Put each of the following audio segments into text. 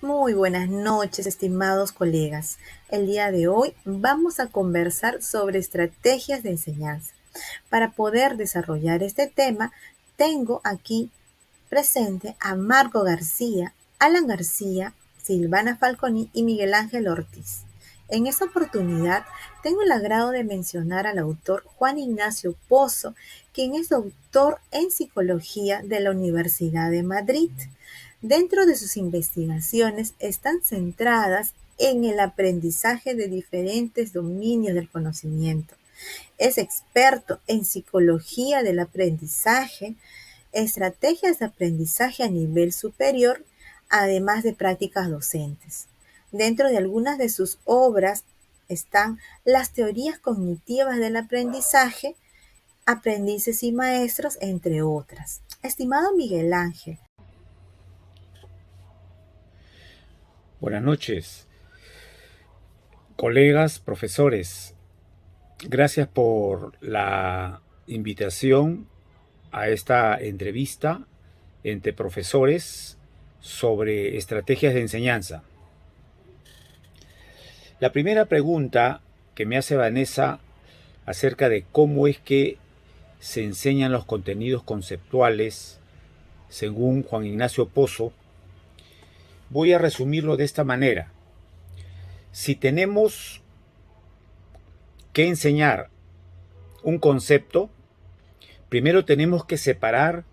Muy buenas noches, estimados colegas. El día de hoy vamos a conversar sobre estrategias de enseñanza. Para poder desarrollar este tema, tengo aquí presente a Marco García, Alan García, Silvana Falconi y Miguel Ángel Ortiz. En esta oportunidad, tengo el agrado de mencionar al autor Juan Ignacio Pozo, quien es doctor en psicología de la Universidad de Madrid. Dentro de sus investigaciones están centradas en el aprendizaje de diferentes dominios del conocimiento. Es experto en psicología del aprendizaje, estrategias de aprendizaje a nivel superior, además de prácticas docentes. Dentro de algunas de sus obras están las teorías cognitivas del aprendizaje, aprendices y maestros, entre otras. Estimado Miguel Ángel. Buenas noches, colegas, profesores. Gracias por la invitación a esta entrevista entre profesores sobre estrategias de enseñanza. La primera pregunta que me hace Vanessa acerca de cómo es que se enseñan los contenidos conceptuales según Juan Ignacio Pozo, voy a resumirlo de esta manera. Si tenemos que enseñar un concepto, primero tenemos que separar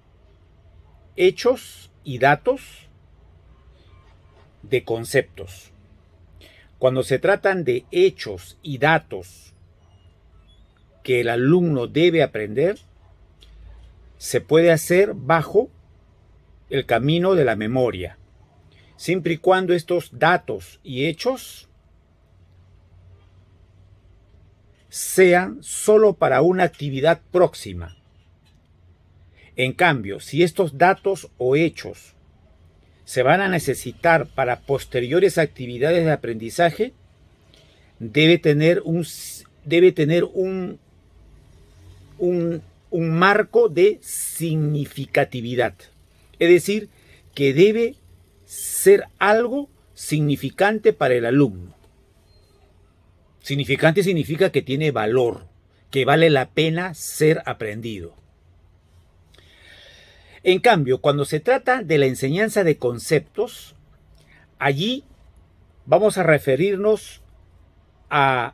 hechos y datos de conceptos. Cuando se tratan de hechos y datos que el alumno debe aprender, se puede hacer bajo el camino de la memoria, siempre y cuando estos datos y hechos sean solo para una actividad próxima. En cambio, si estos datos o hechos se van a necesitar para posteriores actividades de aprendizaje, debe tener un marco de significatividad. Es decir, que debe ser algo significante para el alumno. Significante significa que tiene valor, que vale la pena ser aprendido. En cambio, cuando se trata de la enseñanza de conceptos, allí vamos a referirnos a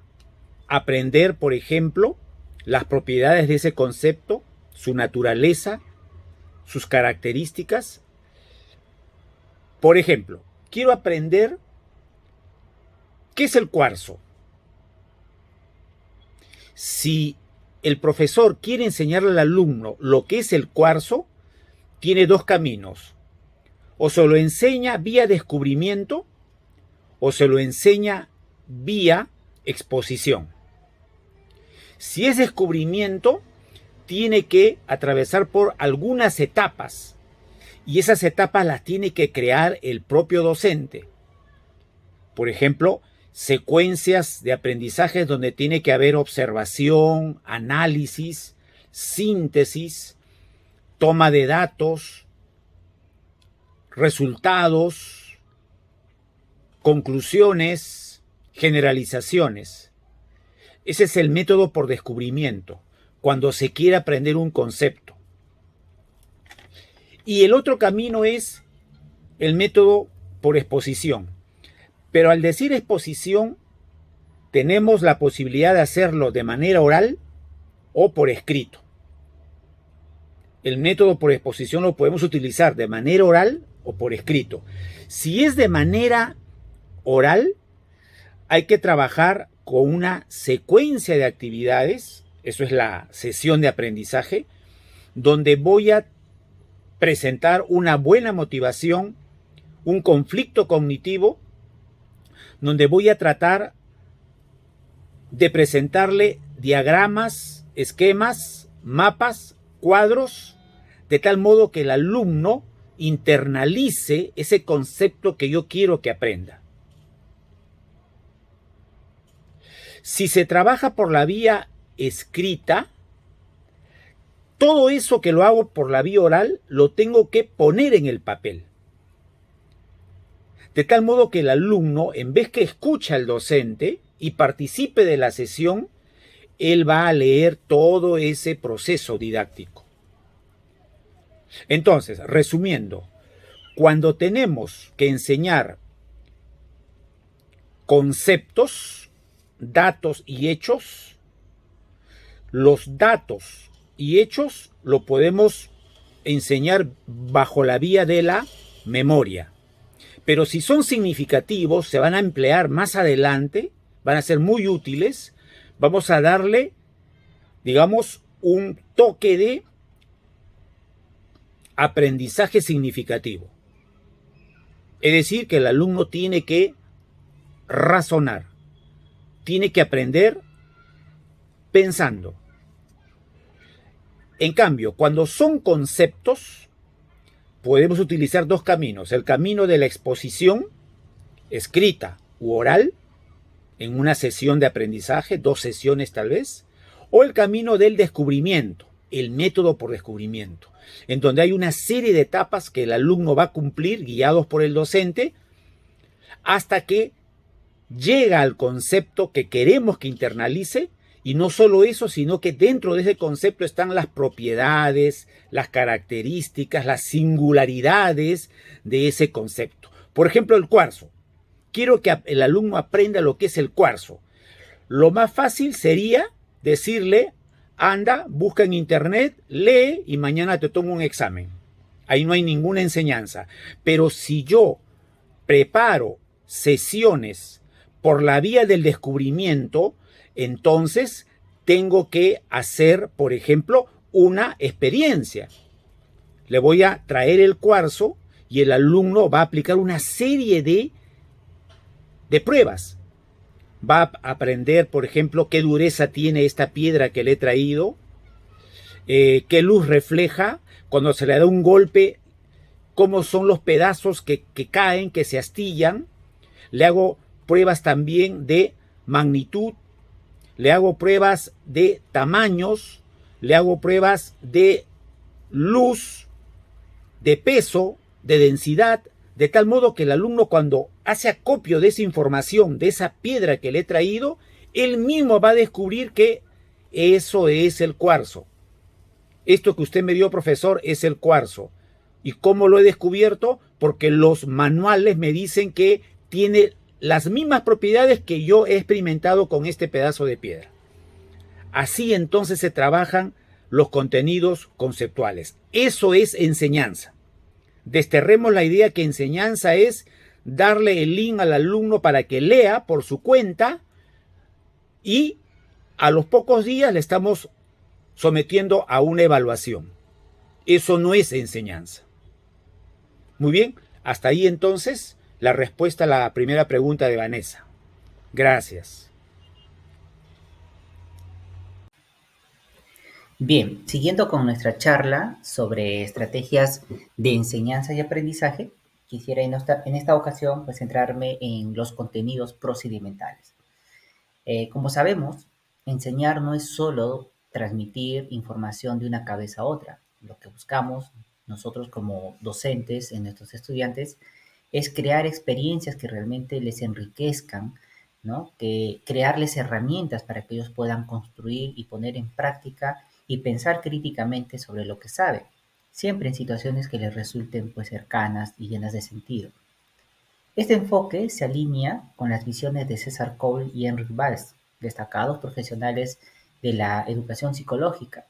aprender, por ejemplo, las propiedades de ese concepto, su naturaleza, sus características. Por ejemplo, quiero aprender qué es el cuarzo. Si el profesor quiere enseñarle al alumno lo que es el cuarzo, tiene dos caminos. O se lo enseña vía descubrimiento o se lo enseña vía exposición. Si es descubrimiento, tiene que atravesar por algunas etapas y esas etapas las tiene que crear el propio docente. Por ejemplo, secuencias de aprendizajes donde tiene que haber observación, análisis, síntesis, toma de datos, resultados, conclusiones, generalizaciones. Ese es el método por descubrimiento, cuando se quiere aprender un concepto. Y el otro camino es el método por exposición. Pero al decir exposición, tenemos la posibilidad de hacerlo de manera oral o por escrito. El método por exposición lo podemos utilizar de manera oral o por escrito. Si es de manera oral, hay que trabajar con una secuencia de actividades, eso es la sesión de aprendizaje, donde voy a presentar una buena motivación, un conflicto cognitivo, donde voy a tratar de presentarle diagramas, esquemas, mapas, cuadros, de tal modo que el alumno internalice ese concepto que yo quiero que aprenda. Si se trabaja por la vía escrita, todo eso que lo hago por la vía oral lo tengo que poner en el papel. De tal modo que el alumno, en vez que escucha al docente y participe de la sesión, él va a leer todo ese proceso didáctico. Entonces, resumiendo, cuando tenemos que enseñar conceptos, datos y hechos, los datos y hechos lo podemos enseñar bajo la vía de la memoria. Pero si son significativos, se van a emplear más adelante, van a ser muy útiles, vamos a darle, digamos, un toque de aprendizaje significativo. Es decir, que el alumno tiene que razonar, tiene que aprender pensando. En cambio, cuando son conceptos, podemos utilizar dos caminos. El camino de la exposición, escrita u oral, en una sesión de aprendizaje, 2 sesiones tal vez, o el camino del descubrimiento, el método por descubrimiento, en donde hay una serie de etapas que el alumno va a cumplir, guiados por el docente, hasta que llega al concepto que queremos que internalice. Y no solo eso, sino que dentro de ese concepto están las propiedades, las características, las singularidades de ese concepto. Por ejemplo, el cuarzo. Quiero que el alumno aprenda lo que es el cuarzo. Lo más fácil sería decirle, anda, busca en internet, lee y mañana te tomo un examen. Ahí no hay ninguna enseñanza. Pero si yo preparo sesiones por la vía del descubrimiento, entonces tengo que hacer, por ejemplo, una experiencia. Le voy a traer el cuarzo y el alumno va a aplicar una serie de pruebas. Va a aprender, por ejemplo, qué dureza tiene esta piedra que le he traído, qué luz refleja, cuando se le da un golpe, cómo son los pedazos que caen, que se astillan. Le hago pruebas también de magnitud, le hago pruebas de tamaños, le hago pruebas de luz, de peso, de densidad, de tal modo que el alumno, cuando hace acopio de esa información, de esa piedra que le he traído, él mismo va a descubrir que eso es el cuarzo. Esto que usted me dio, profesor, es el cuarzo. ¿Y cómo lo he descubierto? Porque los manuales me dicen que tiene las mismas propiedades que yo he experimentado con este pedazo de piedra. Así entonces se trabajan los contenidos conceptuales. Eso es enseñanza. Desterremos la idea que enseñanza es darle el link al alumno para que lea por su cuenta y a los pocos días le estamos sometiendo a una evaluación. Eso no es enseñanza. Muy bien, hasta ahí entonces la respuesta a la primera pregunta de Vanessa. Gracias. Bien, siguiendo con nuestra charla sobre estrategias de enseñanza y aprendizaje, quisiera en esta ocasión pues centrarme en los contenidos procedimentales. Como sabemos, enseñar no es solo transmitir información de una cabeza a otra. Lo que buscamos nosotros como docentes en nuestros estudiantes es crear experiencias que realmente les enriquezcan, ¿no? Que crearles herramientas para que ellos puedan construir y poner en práctica y pensar críticamente sobre lo que saben, siempre en situaciones que les resulten pues cercanas y llenas de sentido. Este enfoque se alinea con las visiones de César Cole y Enric Valls, destacados profesionales de la educación psicológica,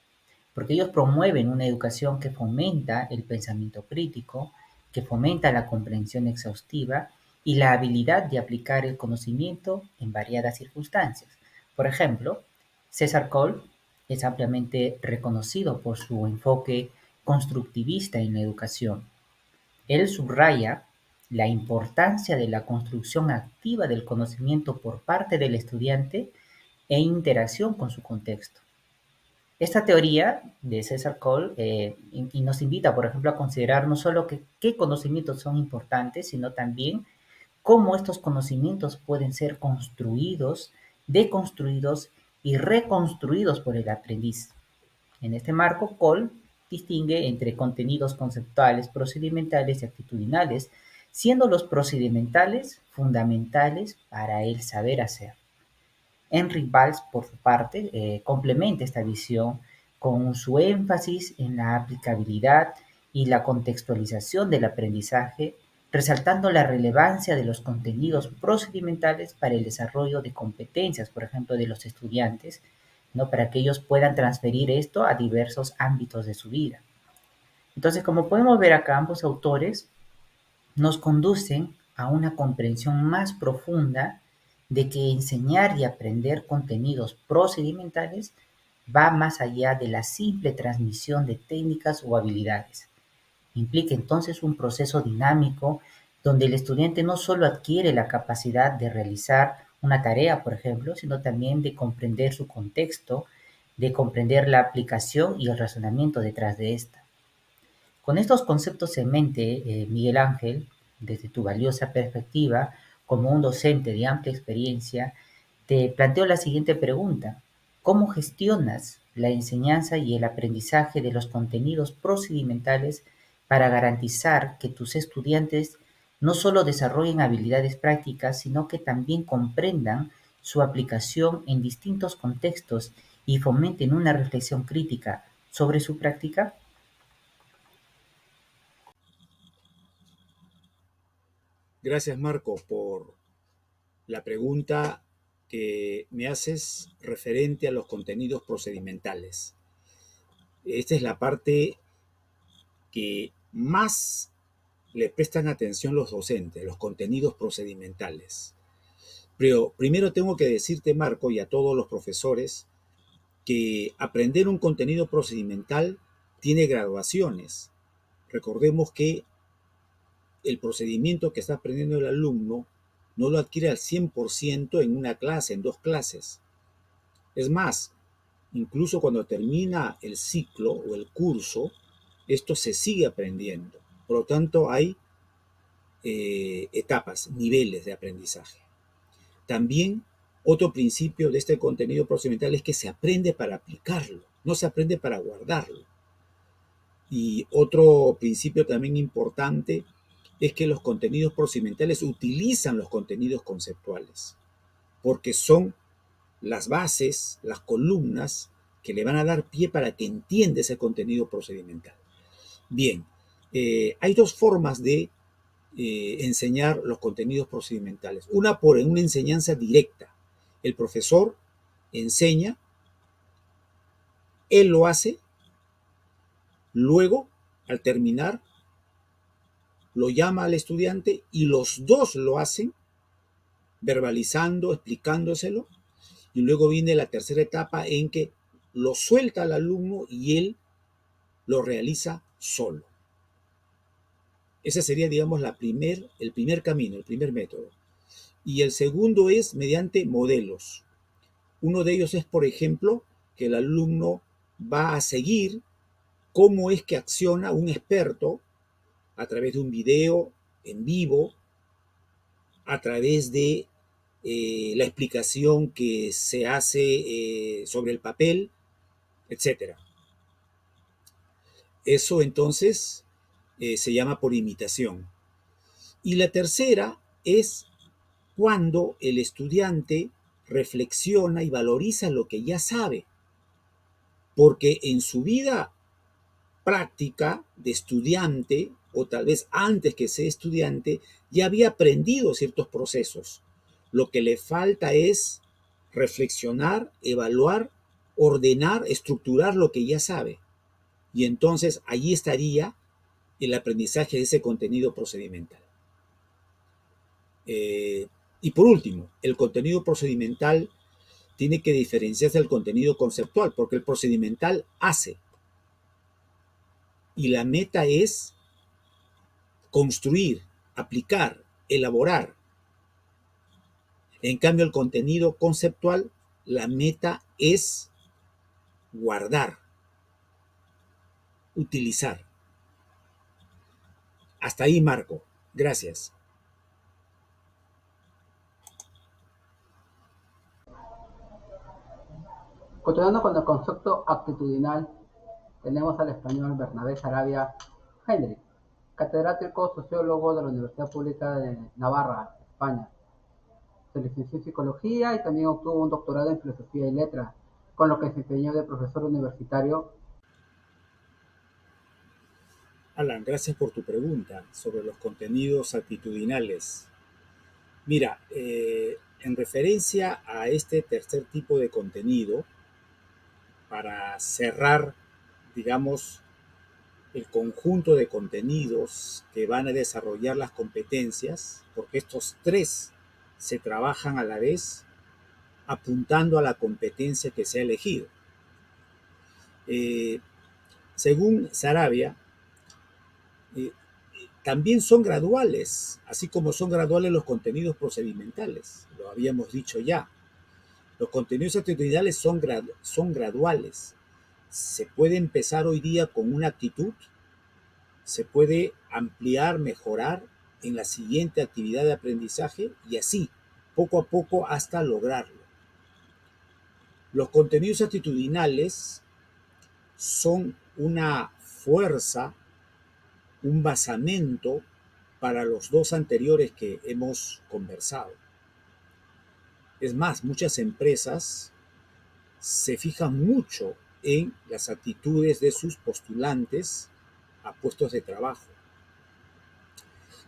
porque ellos promueven una educación que fomenta el pensamiento crítico, que fomenta la comprensión exhaustiva y la habilidad de aplicar el conocimiento en variadas circunstancias. Por ejemplo, César Cole es ampliamente reconocido por su enfoque constructivista en la educación. Él subraya la importancia de la construcción activa del conocimiento por parte del estudiante e interacción con su contexto. Esta teoría de César Cole y nos invita, por ejemplo, a considerar no solo qué conocimientos son importantes, sino también cómo estos conocimientos pueden ser construidos, deconstruidos y reconstruidos por el aprendiz. En este marco, Cole distingue entre contenidos conceptuales, procedimentales y actitudinales, siendo los procedimentales fundamentales para el saber hacer. Henry Valls, por su parte, complementa esta visión con su énfasis en la aplicabilidad y la contextualización del aprendizaje, resaltando la relevancia de los contenidos procedimentales para el desarrollo de competencias, por ejemplo, de los estudiantes, ¿no? Para que ellos puedan transferir esto a diversos ámbitos de su vida. Entonces, como podemos ver acá, ambos autores nos conducen a una comprensión más profunda de que enseñar y aprender contenidos procedimentales va más allá de la simple transmisión de técnicas o habilidades. Implica entonces un proceso dinámico donde el estudiante no solo adquiere la capacidad de realizar una tarea, por ejemplo, sino también de comprender su contexto, de comprender la aplicación y el razonamiento detrás de esta. Con estos conceptos en mente, Miguel Ángel, desde tu valiosa perspectiva como un docente de amplia experiencia, te planteo la siguiente pregunta. ¿Cómo gestionas la enseñanza y el aprendizaje de los contenidos procedimentales para garantizar que tus estudiantes no solo desarrollen habilidades prácticas, sino que también comprendan su aplicación en distintos contextos y fomenten una reflexión crítica sobre su práctica? Gracias, Marco, por la pregunta que me haces referente a los contenidos procedimentales. Esta es la parte que más le prestan atención los docentes, los contenidos procedimentales. Pero primero tengo que decirte, Marco, y a todos los profesores, que aprender un contenido procedimental tiene graduaciones. Recordemos que el procedimiento que está aprendiendo el alumno no lo adquiere al 100% en una clase, en 2 clases. Es más, incluso cuando termina el ciclo o el curso, esto se sigue aprendiendo. Por lo tanto, hay etapas, niveles de aprendizaje. También otro principio de este contenido procedimental es que se aprende para aplicarlo, no se aprende para guardarlo. Y otro principio también importante es que los contenidos procedimentales utilizan los contenidos conceptuales, porque son las bases, las columnas que le van a dar pie para que entienda ese contenido procedimental. Bien, hay dos formas de enseñar los contenidos procedimentales. Una por una enseñanza directa. El profesor enseña, él lo hace, luego, al terminar, lo llama al estudiante y los dos lo hacen, verbalizando, explicándoselo, y luego viene la tercera etapa en que lo suelta al alumno y él lo realiza solo. Ese sería, digamos, el primer camino, el primer método. Y el segundo es mediante modelos. Uno de ellos es, por ejemplo, que el alumno va a seguir cómo es que acciona un experto a través de un video en vivo, a través de la explicación que se hace sobre el papel, etc. Eso entonces se llama por imitación. Y la tercera es cuando el estudiante reflexiona y valoriza lo que ya sabe, porque en su vida práctica de estudiante, o tal vez antes que sea estudiante, ya había aprendido ciertos procesos. Lo que le falta es reflexionar, evaluar, ordenar, estructurar lo que ya sabe. Y entonces allí estaría el aprendizaje de ese contenido procedimental. Y por último, el contenido procedimental tiene que diferenciarse del contenido conceptual, porque el procedimental hace. Y la meta es construir, aplicar, elaborar. En cambio, el contenido conceptual, la meta es guardar, utilizar. Hasta ahí, Marco. Gracias. Continuando con el concepto actitudinal, tenemos al español Bernabé Sarabia Henry, catedrático sociólogo de la Universidad Pública de Navarra, España. Se licenció en psicología y también obtuvo un doctorado en filosofía y letras, con lo que se desempeñó de profesor universitario. Alan, gracias por tu pregunta sobre los contenidos actitudinales. Mira, en referencia a este tercer tipo de contenido, para cerrar, digamos, el conjunto de contenidos que van a desarrollar las competencias, porque estos tres se trabajan a la vez apuntando a la competencia que se ha elegido. Eh, Según Sarabia, eh, también son graduales, así como son graduales los contenidos procedimentales, lo habíamos dicho ya. Los contenidos actitudinales son graduales. Se puede empezar hoy día con una actitud, se puede ampliar, mejorar en la siguiente actividad de aprendizaje y así, poco a poco, hasta lograrlo. Los contenidos actitudinales son una fuerza, un basamento para los dos anteriores que hemos conversado. Es más, muchas empresas se fijan mucho en las actitudes de sus postulantes a puestos de trabajo.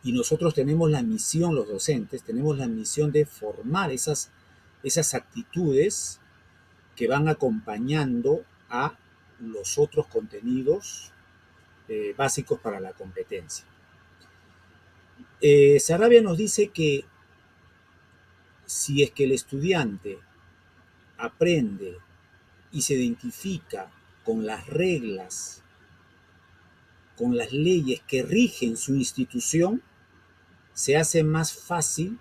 Y nosotros tenemos la misión, los docentes, tenemos la misión de formar esas actitudes que van acompañando a los otros contenidos básicos para la competencia. Sarabia nos dice que si es que el estudiante aprende y se identifica con las reglas, con las leyes que rigen su institución, se hace más fácil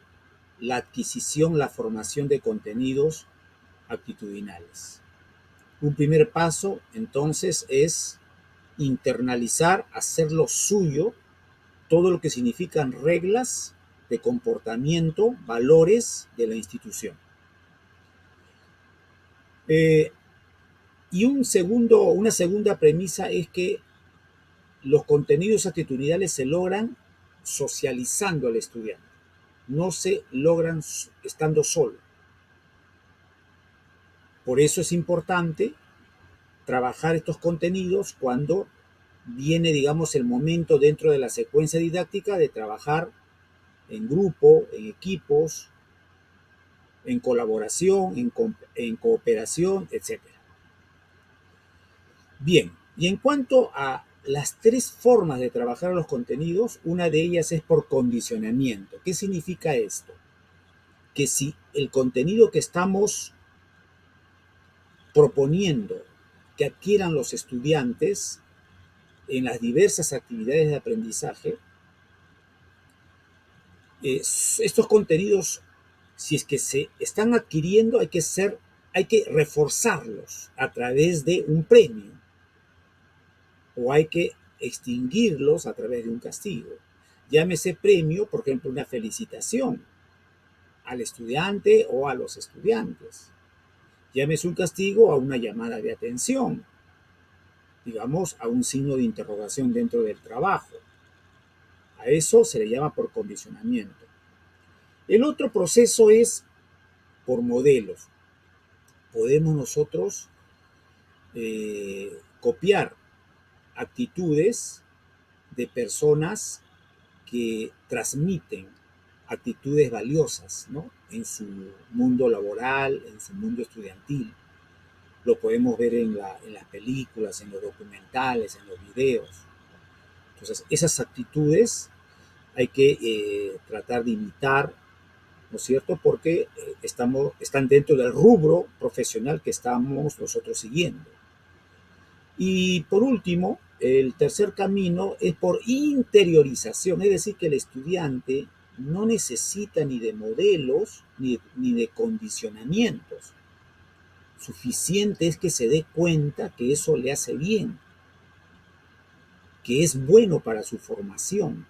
la adquisición, la formación de contenidos actitudinales. Un primer paso, entonces, es internalizar, hacerlo suyo, todo lo que significan reglas de comportamiento, valores de la institución. Y una segunda premisa es que los contenidos actitudinales se logran socializando al estudiante, no se logran estando solo. Por eso es importante trabajar estos contenidos cuando viene, digamos, el momento dentro de la secuencia didáctica de trabajar en grupo, en equipos, en colaboración, en cooperación, etc. Bien, y en cuanto a las tres formas de trabajar los contenidos, una de ellas es por condicionamiento. ¿Qué significa esto? Que si el contenido que estamos proponiendo que adquieran los estudiantes en las diversas actividades de aprendizaje, estos contenidos, si es que se están adquiriendo, hay que reforzarlos a través de un premio o hay que extinguirlos a través de un castigo. Llámese premio, por ejemplo, una felicitación al estudiante o a los estudiantes. Llámese un castigo a una llamada de atención, digamos, a un signo de interrogación dentro del trabajo. A eso se le llama por condicionamiento. El otro proceso es por modelos. Podemos nosotros copiar actitudes de personas que transmiten actitudes valiosas, ¿no?, en su mundo laboral, en su mundo estudiantil. Lo podemos ver en las películas, en los documentales, en los videos. Entonces, esas actitudes hay que tratar de imitar, ¿no es cierto?, porque están dentro del rubro profesional que estamos nosotros siguiendo. Y por último, el tercer camino es por interiorización, es decir, que el estudiante no necesita ni de modelos ni de condicionamientos. Suficiente es que se dé cuenta que eso le hace bien, que es bueno para su formación,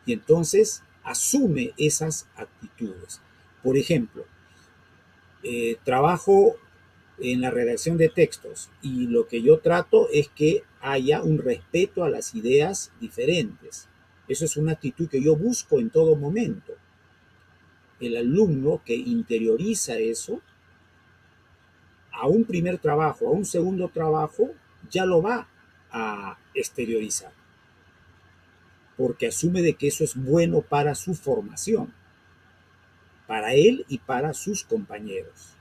y entonces asume esas actitudes. Por ejemplo, trabajo en la redacción de textos y lo que yo trato es que haya un respeto a las ideas diferentes. Eso es una actitud que yo busco en todo momento. El alumno que interioriza eso, a un primer trabajo, a un segundo trabajo, ya lo va a exteriorizar, porque asume de que eso es bueno para su formación, para él y para sus compañeros.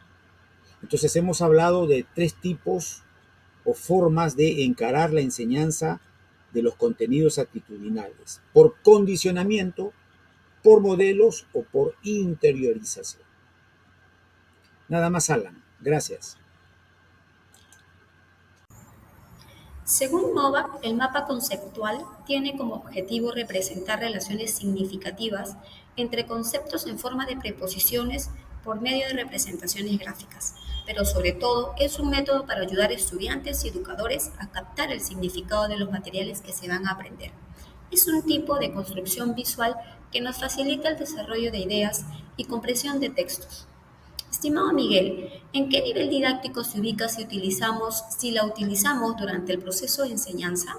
Entonces hemos hablado de 3 tipos o formas de encarar la enseñanza de los contenidos actitudinales: por condicionamiento, por modelos o por interiorización. Nada más, Alan. Gracias. Según Novak, el mapa conceptual tiene como objetivo representar relaciones significativas entre conceptos en forma de preposiciones por medio de representaciones gráficas, pero sobre todo es un método para ayudar a estudiantes y educadores a captar el significado de los materiales que se van a aprender. Es un tipo de construcción visual que nos facilita el desarrollo de ideas y comprensión de textos. Estimado Miguel, ¿en qué nivel didáctico se ubica si la utilizamos durante el proceso de enseñanza?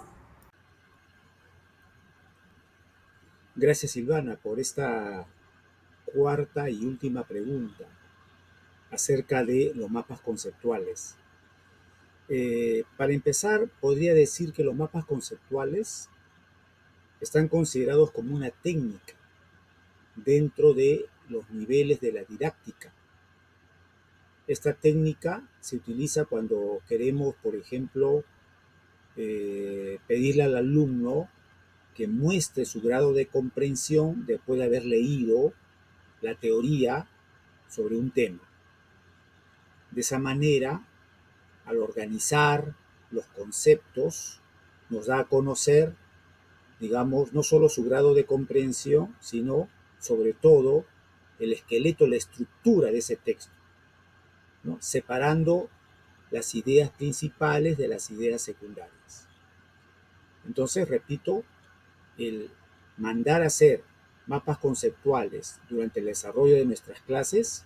Gracias, Silvana, por esta cuarta y última pregunta acerca de los mapas conceptuales. Para empezar, podría decir que los mapas conceptuales están considerados como una técnica dentro de los niveles de la didáctica. Esta técnica se utiliza cuando queremos, por ejemplo, pedirle al alumno que muestre su grado de comprensión después de haber leído la teoría sobre un tema. De esa manera, al organizar los conceptos, nos da a conocer, digamos, no solo su grado de comprensión, sino sobre todo el esqueleto, la estructura de ese texto, ¿no? Separando las ideas principales de las ideas secundarias. Entonces, repito, el mandar a hacer mapas conceptuales durante el desarrollo de nuestras clases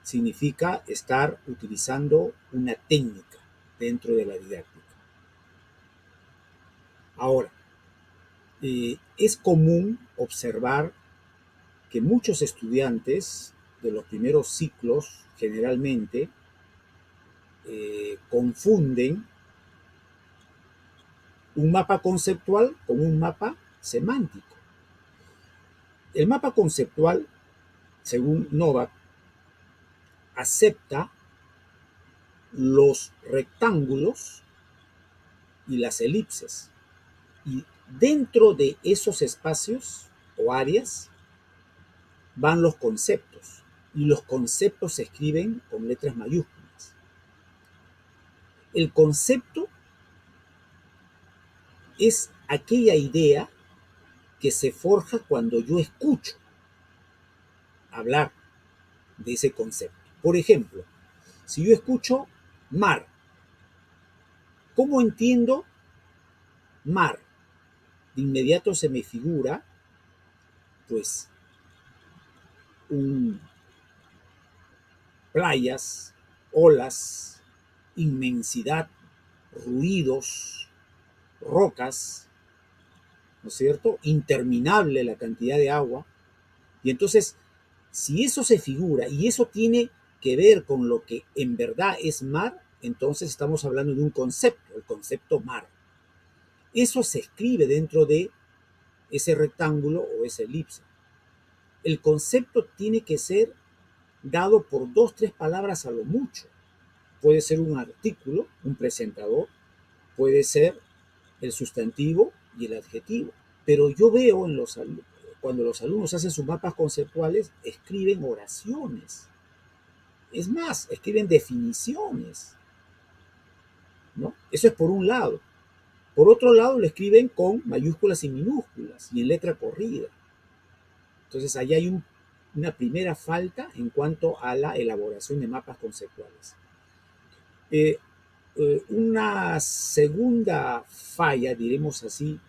significa estar utilizando una técnica dentro de la didáctica. Ahora, es común observar que muchos estudiantes de los primeros ciclos generalmente confunden un mapa conceptual con un mapa semántico. El mapa conceptual, según Novak, acepta los rectángulos y las elipses. Y dentro de esos espacios o áreas van los conceptos. Y los conceptos se escriben con letras mayúsculas. El concepto es aquella idea que se forja cuando yo escucho hablar de ese concepto. Por ejemplo, si yo escucho mar, ¿cómo entiendo mar? De inmediato se me figura, pues, playas, olas, inmensidad, ruidos, rocas, ¿no es cierto? Interminable la cantidad de agua. Y entonces, si eso se figura y eso tiene que ver con lo que en verdad es mar, entonces estamos hablando de un concepto, el concepto mar. Eso se escribe dentro de ese rectángulo o esa elipse. El concepto tiene que ser dado por 2, 3 palabras a lo mucho. Puede ser un artículo, un presentador, puede ser el sustantivo y el adjetivo. Pero yo veo cuando los alumnos hacen sus mapas conceptuales, escriben oraciones. Es más, escriben definiciones, ¿no? Eso es por un lado. Por otro lado, lo escriben con mayúsculas y minúsculas y en letra corrida. Entonces, ahí hay una primera falta en cuanto a la elaboración de mapas conceptuales. Una segunda falla, diremos así,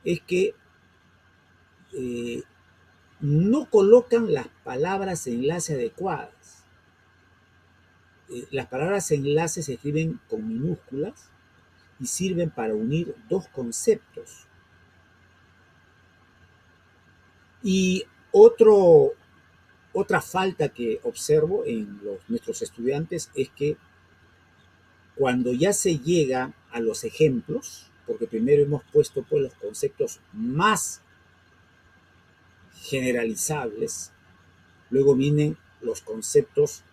es que no colocan las palabras enlace adecuadas. Las palabras enlace se escriben con minúsculas y sirven para unir 2 conceptos. Y otra falta que observo en nuestros estudiantes es que cuando ya se llega a los ejemplos, porque primero hemos puesto pues, los conceptos más generalizables, luego vienen los conceptos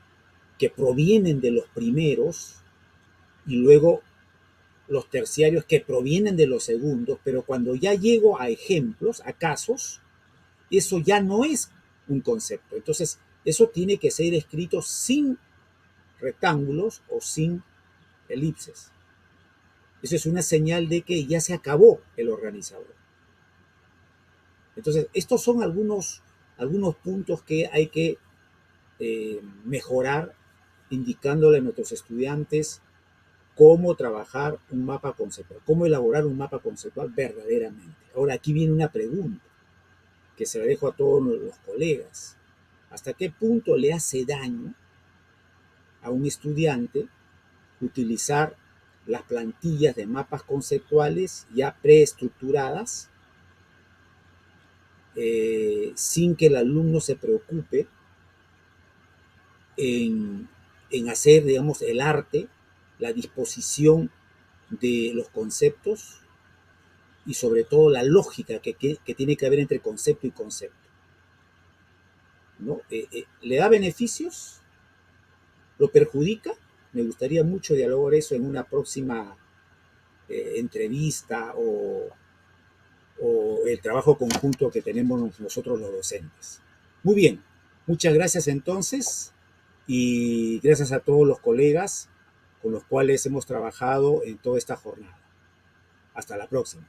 que provienen de los primeros y luego los terciarios que provienen de los segundos, pero cuando ya llego a ejemplos, a casos, eso ya no es un concepto. Entonces, eso tiene que ser escrito sin rectángulos o sin elipses. Eso es una señal de que ya se acabó el organizador. Entonces, estos son algunos puntos que hay que mejorar, indicándole a nuestros estudiantes cómo trabajar un mapa conceptual, cómo elaborar un mapa conceptual verdaderamente. Ahora, aquí viene una pregunta que se la dejo a todos los colegas. ¿Hasta qué punto le hace daño a un estudiante utilizar las plantillas de mapas conceptuales ya preestructuradas sin que el alumno se preocupe en hacer, digamos, el arte, la disposición de los conceptos y sobre todo la lógica que tiene que haber entre concepto y concepto? ¿No? ¿Le da beneficios? ¿Lo perjudica? Me gustaría mucho dialogar eso en una próxima entrevista o el trabajo conjunto que tenemos nosotros los docentes. Muy bien, muchas gracias entonces y gracias a todos los colegas con los cuales hemos trabajado en toda esta jornada. Hasta la próxima.